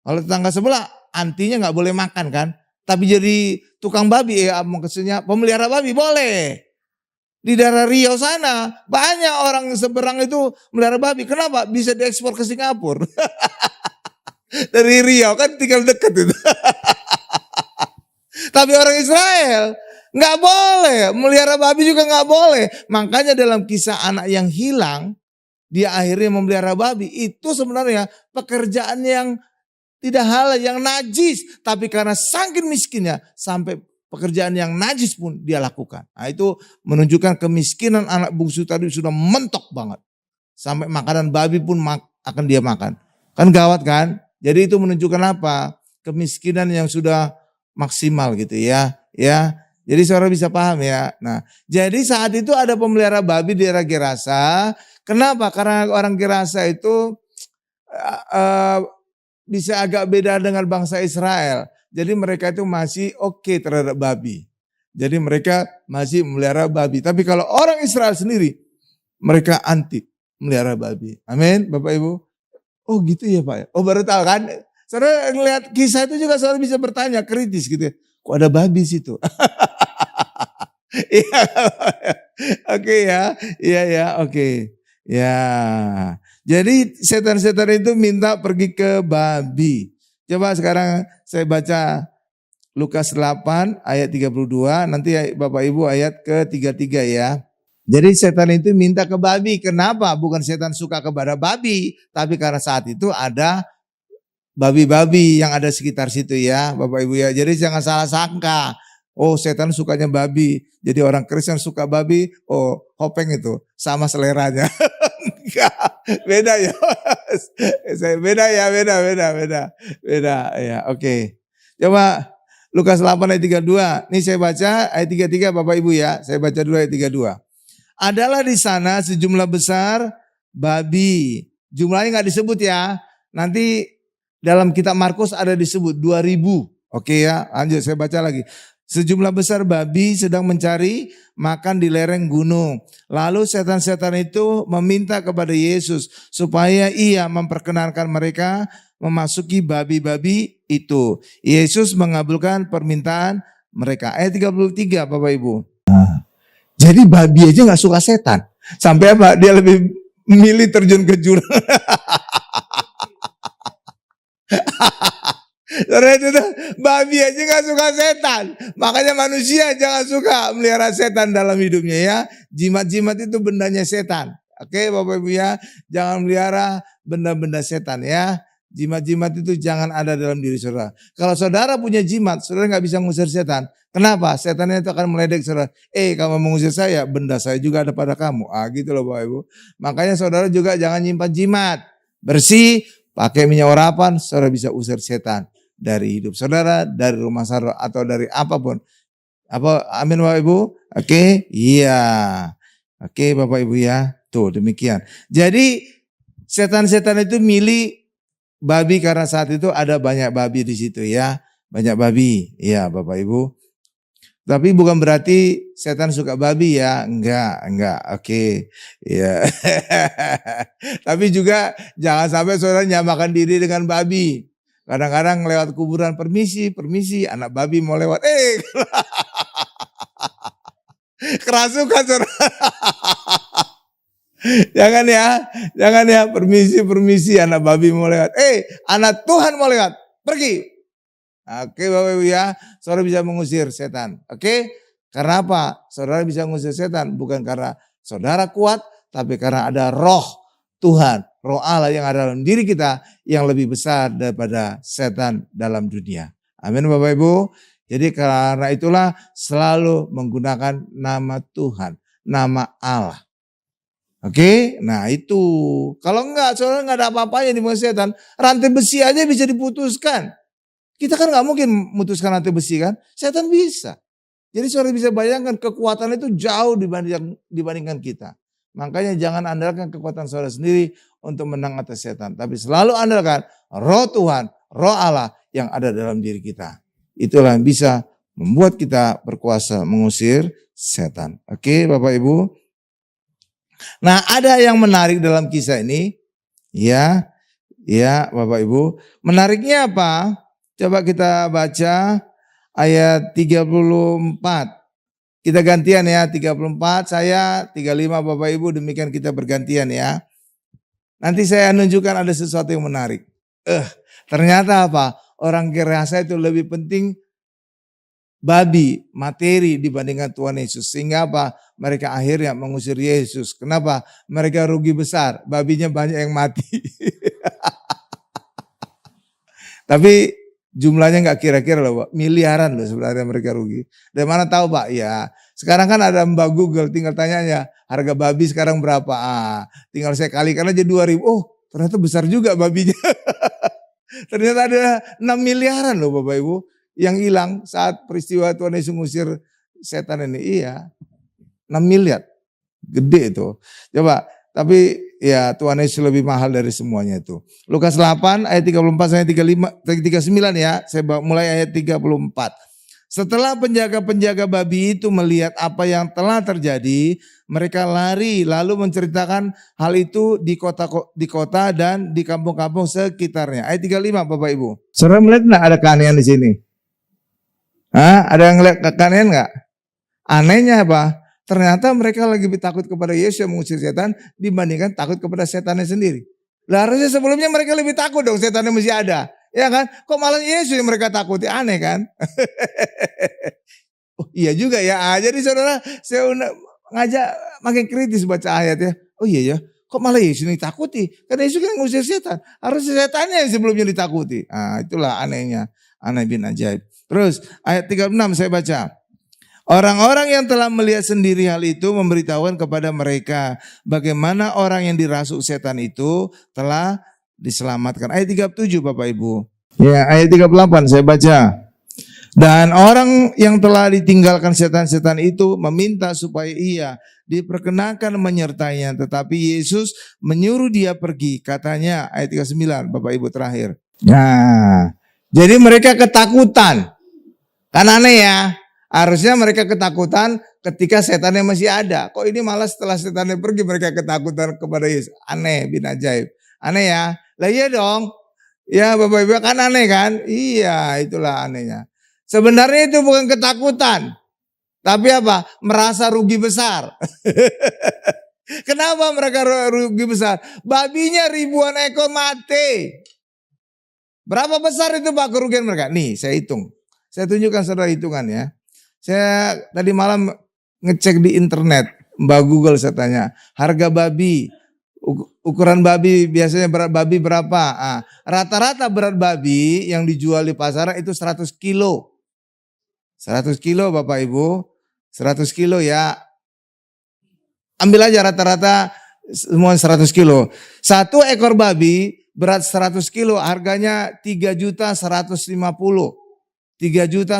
Kalau tetangga sebelah antinya nggak boleh makan kan? Tapi jadi tukang babi, ya maksudnya pemelihara babi boleh. Di daerah Riau sana banyak orang seberang itu melihara babi. Kenapa? Bisa diekspor ke Singapura. Dari Riau kan tinggal dekat itu. Tapi orang Israel nggak boleh melihara babi juga nggak boleh. Makanya dalam kisah anak yang hilang, dia akhirnya memelihara babi. Itu sebenarnya pekerjaan yang tidak halal, yang najis. Tapi karena saking miskinnya sampai pekerjaan yang najis pun dia lakukan. Nah, itu menunjukkan kemiskinan anak bungsu tadi sudah mentok banget. Sampai makanan babi pun akan dia makan. Kan gawat kan? Jadi itu menunjukkan apa? Kemiskinan yang sudah maksimal gitu ya. Ya. Jadi saudara bisa paham ya. Nah, jadi saat itu ada pemelihara babi di daerah Gerasa. Kenapa? Karena orang Gerasa itu bisa agak beda dengan bangsa Israel. Jadi mereka itu masih oke terhadap babi. Jadi mereka masih memelihara babi. Tapi kalau orang Israel sendiri, mereka anti memelihara babi. Amin, Bapak Ibu. Oh gitu ya Pak. Oh baru tahu kan. Saudara ngelihat kisah itu juga saudara bisa bertanya kritis gitu ya. Kok ada babi situ? Iya, oke ya. Iya ya, oke. Ya. Jadi setan-setan itu minta pergi ke babi. Coba sekarang saya baca Lukas 8 ayat 32, nanti Bapak Ibu ayat ke-33 ya. Jadi setan itu minta ke babi. Kenapa? Bukan setan suka kepada babi, tapi karena saat itu ada babi-babi yang ada sekitar situ ya Bapak Ibu ya. Jadi jangan salah sangka. Oh setan sukanya babi. Jadi orang Kristen suka babi, oh hopeng itu sama seleranya. Enggak, beda ya. Beda ya. Oke. Coba Lukas 8 ayat 32. Ini saya baca ayat 33 Bapak Ibu ya. Saya baca dulu ayat 32. Adalah di sana sejumlah besar babi. Jumlahnya nggak disebut ya. Nanti dalam kitab Markus ada disebut 2000. Oke ya, lanjut saya baca lagi. Sejumlah besar babi sedang mencari makan di lereng gunung. Lalu setan-setan itu meminta kepada Yesus supaya ia memperkenankan mereka memasuki babi-babi itu. Yesus mengabulkan permintaan mereka. Ayat 33 Bapak Ibu. Jadi babi aja gak suka setan. Sampai apa? Dia lebih milih terjun ke jurang. Karena itu tuh, babi aja gak suka setan. Makanya manusia jangan suka melihara setan dalam hidupnya ya. Jimat-jimat itu bendanya setan. Oke Bapak Ibu ya. Jangan melihara benda-benda setan ya. Jimat-jimat itu jangan ada dalam diri saudara. Kalau saudara punya jimat, saudara gak bisa mengusir setan. Kenapa? Setannya itu akan meledek saudara. Kamu mengusir saya, benda saya juga ada pada kamu. Gitu loh Bapak Ibu. Makanya saudara juga jangan nyimpan jimat. Bersih, pakai minyak urapan, saudara bisa usir setan. Dari hidup saudara, dari rumah saudara, atau dari apapun. Amin Bapak Ibu? Oke, iya. Oke Bapak Ibu ya. Tuh demikian. Jadi setan-setan itu milih babi karena saat itu ada banyak babi di situ ya. Banyak babi. Iya Bapak Ibu. Tapi bukan berarti setan suka babi ya. Enggak. Oke. Iya. Tapi juga jangan sampai saudara nyamakan diri dengan babi. Kadang-kadang lewat kuburan permisi, anak babi mau lewat. Kerasukan saudara. Jangan ya, permisi, anak babi mau lewat. Anak Tuhan mau lewat, pergi. Oke Bapak Ibu ya, saudara bisa mengusir setan. Oke, karena apa? Saudara bisa mengusir setan bukan karena saudara kuat, tapi karena ada roh Tuhan, roh Allah yang ada dalam diri kita yang lebih besar daripada setan dalam dunia. Amin Bapak Ibu. Jadi karena itulah selalu menggunakan nama Tuhan, nama Allah. Oke, nah itu. Kalau enggak, saudara enggak ada apa-apanya di muka setan. Rantai besi aja bisa diputuskan. Kita kan enggak mungkin memutuskan rantai besi kan. Setan bisa. Jadi saudara bisa bayangkan kekuatan itu jauh dibandingkan kita. Makanya jangan andalkan kekuatan saudara sendiri untuk menang atas setan. Tapi selalu andalkan roh Tuhan, roh Allah yang ada dalam diri kita. Itulah yang bisa membuat kita berkuasa mengusir setan. Oke Bapak Ibu. Nah ada yang menarik dalam kisah ini. Ya Bapak Ibu. Menariknya apa? Coba kita baca ayat 34. Kita gantian ya, 34 saya, 35 Bapak Ibu, demikian kita bergantian ya. Nanti saya tunjukkan ada sesuatu yang menarik. Ternyata apa? Orang Gerasa itu lebih penting babi, materi dibandingkan Tuhan Yesus. Sehingga apa? Mereka akhirnya mengusir Yesus. Kenapa? Mereka rugi besar, babinya banyak yang mati. Tapi jumlahnya nggak kira-kira loh Pak, miliaran loh sebenarnya mereka rugi. Dari mana tahu Pak? Ya sekarang kan ada Mbak Google, tinggal tanya aja harga babi sekarang berapa. Tinggal saya kalikan aja 2.000. Oh ternyata besar juga babinya. Ternyata ada 6 miliaran loh Bapak Ibu yang hilang saat peristiwa Tuhan Yesus mengusir setan ini. Iya 6 miliar, gede itu. Coba, tapi ya Tuhan Yesus lebih mahal dari semuanya itu. Lukas 8 ayat 34 sampai 39 ya. Saya mulai ayat 34. Setelah penjaga-penjaga babi itu melihat apa yang telah terjadi, mereka lari lalu menceritakan hal itu di kota dan di kampung-kampung sekitarnya. Ayat 35 Bapak Ibu. Saudara melihat enggak ada keanehan di sini? Ada yang lihat keanehan enggak? Anehnya apa? Ternyata mereka lebih takut kepada Yesus yang mengusir setan dibandingkan takut kepada setannya sendiri. Lah harusnya sebelumnya mereka lebih takut dong, setannya masih ada. Ya kan? Kok malah Yesus yang mereka takuti? Aneh kan? Oh iya juga ya. Jadi saudara, saya ngajak makin kritis baca ayat ya. Oh iya ya. Kok malah Yesus yang ditakuti? Karena Yesus kan ngusir setan. Harusnya setannya yang sebelumnya ditakuti. Itulah anehnya. Aneh bin ajaib. Terus ayat 36 saya baca. Orang-orang yang telah melihat sendiri hal itu memberitahukan kepada mereka bagaimana orang yang dirasuk setan itu telah diselamatkan. Ayat 37 Bapak Ibu. Ya, ayat 38 saya baca. Dan orang yang telah ditinggalkan setan-setan itu meminta supaya ia diperkenakan menyertainya, tetapi Yesus menyuruh dia pergi. Katanya ayat 39 Bapak Ibu terakhir. Nah, jadi mereka ketakutan. Kan aneh ya. Harusnya mereka ketakutan ketika setannya masih ada. Kok ini malah setelah setannya pergi mereka ketakutan kepada Yesus. Aneh bin ajaib. Aneh ya. Lah iya dong. Ya Bapak Ibu kan aneh kan? Iya itulah anehnya. Sebenarnya itu bukan ketakutan. Tapi apa? Merasa rugi besar. Kenapa mereka rugi besar? Babinya ribuan ekor mati. Berapa besar itu Pak kerugian mereka? Nih saya hitung. Saya tunjukkan saudara hitungan ya. Saya tadi malam ngecek di internet, Mbak Google saya tanya, harga babi, ukuran babi biasanya berat babi berapa? Rata-rata berat babi yang dijual di pasaran itu 100 kilo. 100 kilo Bapak Ibu, 100 kilo ya. Ambil aja rata-rata semua 100 kilo. Satu ekor babi berat 100 kilo harganya 3.150.000. 3.150.000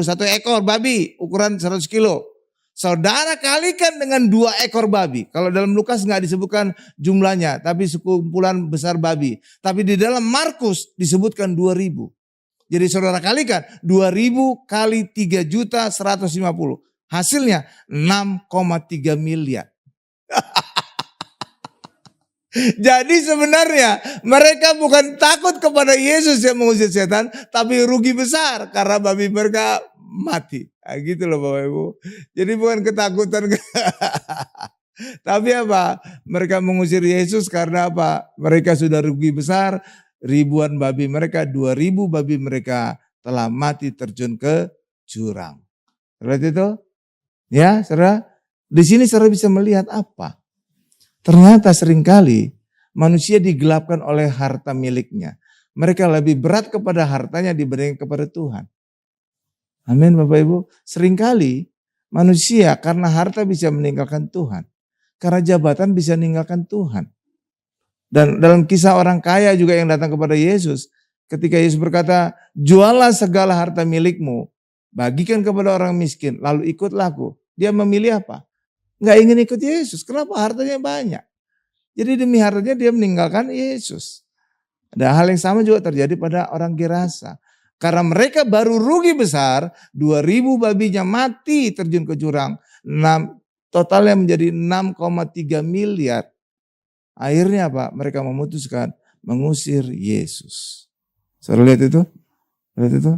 satu ekor babi ukuran 100 kilo. Saudara kalikan dengan 2 ekor babi. Kalau dalam Lukas nggak disebutkan jumlahnya, tapi sekumpulan besar babi. Tapi di dalam Markus disebutkan 2.000. Jadi saudara kalikan 2.000 kali 3.150.000. Hasilnya 6,3 miliar. Jadi sebenarnya mereka bukan takut kepada Yesus yang mengusir setan, tapi rugi besar karena babi mereka mati. Gitu loh Bapak Ibu. Jadi bukan ketakutan. Tapi apa? Mereka mengusir Yesus karena apa? Mereka sudah rugi besar. Ribuan babi mereka, 2.000 babi mereka telah mati terjun ke jurang. Seperti itu? Ya, saudara. Di sini saudara bisa melihat apa? Ternyata seringkali manusia digelapkan oleh harta miliknya. Mereka lebih berat kepada hartanya dibanding kepada Tuhan. Amin Bapak Ibu. Seringkali manusia karena harta bisa meninggalkan Tuhan. Karena jabatan bisa meninggalkan Tuhan. Dan dalam kisah orang kaya juga yang datang kepada Yesus. Ketika Yesus berkata, jualah segala harta milikmu. Bagikan kepada orang miskin. Lalu ikutlah aku. Dia memilih apa? Nggak ingin ikut Yesus. Kenapa? Hartanya banyak. Jadi demi hartanya dia meninggalkan Yesus. Ada hal yang sama juga terjadi pada orang Gerasa. Karena mereka baru rugi besar, 2.000 babinya mati terjun ke jurang. Totalnya menjadi 6,3 miliar. Akhirnya apa? Mereka memutuskan mengusir Yesus. Saudara lihat itu? Lihat itu?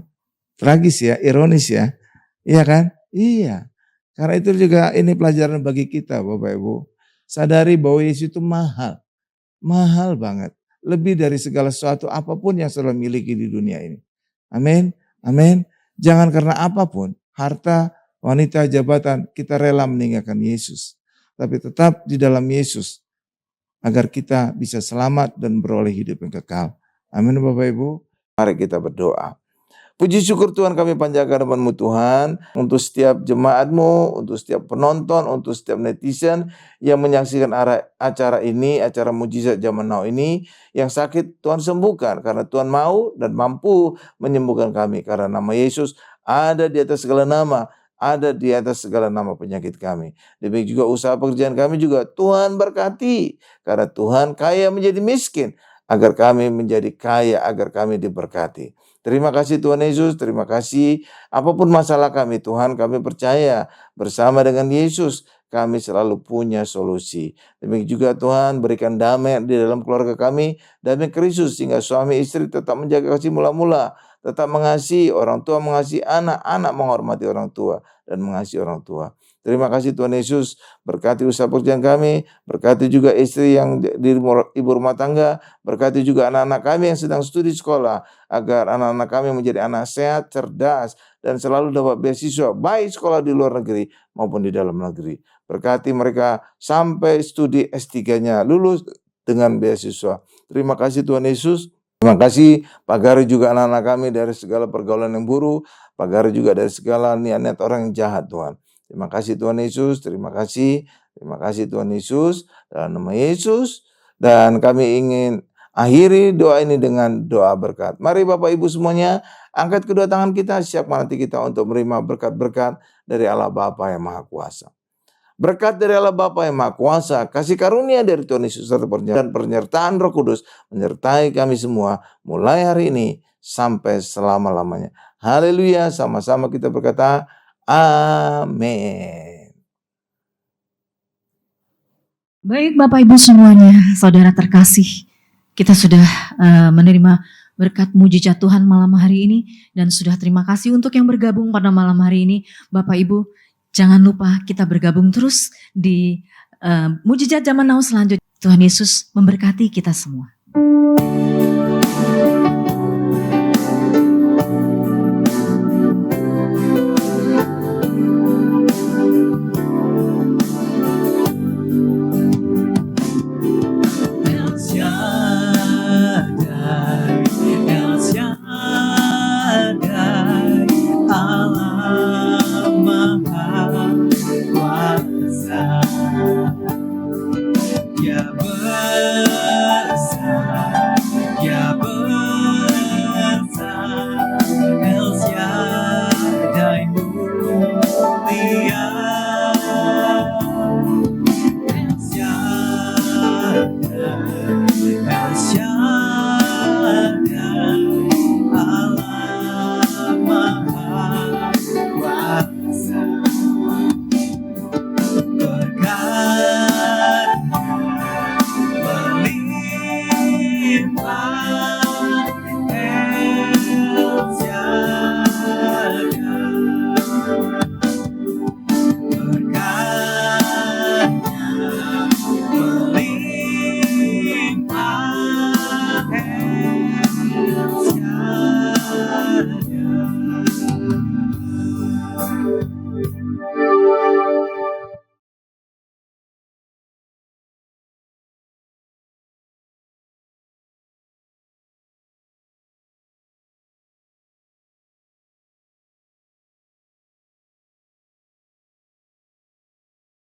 Tragis ya, ironis ya. Iya kan? Iya. Karena itu juga ini pelajaran bagi kita Bapak Ibu. Sadari bahwa Yesus itu mahal. Mahal banget. Lebih dari segala sesuatu apapun yang saudara miliki di dunia ini. Amin. Amin. Jangan karena apapun, harta, wanita, jabatan, kita rela meninggalkan Yesus. Tapi tetap di dalam Yesus. Agar kita bisa selamat dan beroleh hidup yang kekal. Amin Bapak Ibu. Mari kita berdoa. Puji syukur Tuhan kami panjatkan depan-Mu Tuhan. Untuk setiap jemaat-Mu, untuk setiap penonton, untuk setiap netizen yang menyaksikan acara ini, acara mujizat zaman now ini. Yang sakit Tuhan sembuhkan. Karena Tuhan mau dan mampu menyembuhkan kami. Karena nama Yesus ada di atas segala nama. Ada di atas segala nama penyakit kami. Demikian juga usaha pekerjaan kami juga Tuhan berkati. Karena Tuhan kaya menjadi miskin. Agar kami menjadi kaya, agar kami diberkati. Terima kasih Tuhan Yesus, terima kasih. Apapun masalah kami Tuhan, kami percaya bersama dengan Yesus kami selalu punya solusi. Demikian juga Tuhan berikan damai di dalam keluarga kami. Damai Kristus sehingga suami istri tetap menjaga kasih mula-mula. Tetap mengasihi orang tua, mengasihi anak, anak menghormati orang tua dan mengasihi orang tua. Terima kasih Tuhan Yesus, berkati usaha pekerjaan kami, berkati juga istri yang di ibu rumah tangga, berkati juga anak-anak kami yang sedang studi sekolah, agar anak-anak kami menjadi anak sehat, cerdas, dan selalu dapat beasiswa, baik sekolah di luar negeri maupun di dalam negeri. Berkati mereka sampai studi S3-nya lulus dengan beasiswa. Terima kasih Tuhan Yesus. Terima kasih Pak Gari juga anak-anak kami dari segala pergaulan yang buruk. Pak Gari juga dari segala niat-niat orang yang jahat Tuhan. Terima kasih Tuhan Yesus. Terima kasih Tuhan Yesus. Dalam nama Yesus. Dan kami ingin akhiri doa ini dengan doa berkat. Mari Bapak Ibu semuanya angkat kedua tangan kita. Siapkan hati kita untuk menerima berkat-berkat dari Allah Bapa yang Maha Kuasa. Berkat dari Allah Bapa yang Maha Kuasa, kasih karunia dari Tuhan Yesus serta penyertaan Roh Kudus menyertai kami semua mulai hari ini sampai selama-lamanya. Haleluya, sama-sama kita berkata amin. Baik Bapak Ibu semuanya, saudara terkasih, kita sudah menerima berkat mujizat Tuhan malam hari ini dan sudah terima kasih untuk yang bergabung pada malam hari ini. Bapak Ibu, jangan lupa kita bergabung terus di mujizat zaman now selanjutnya. Tuhan Yesus memberkati kita semua.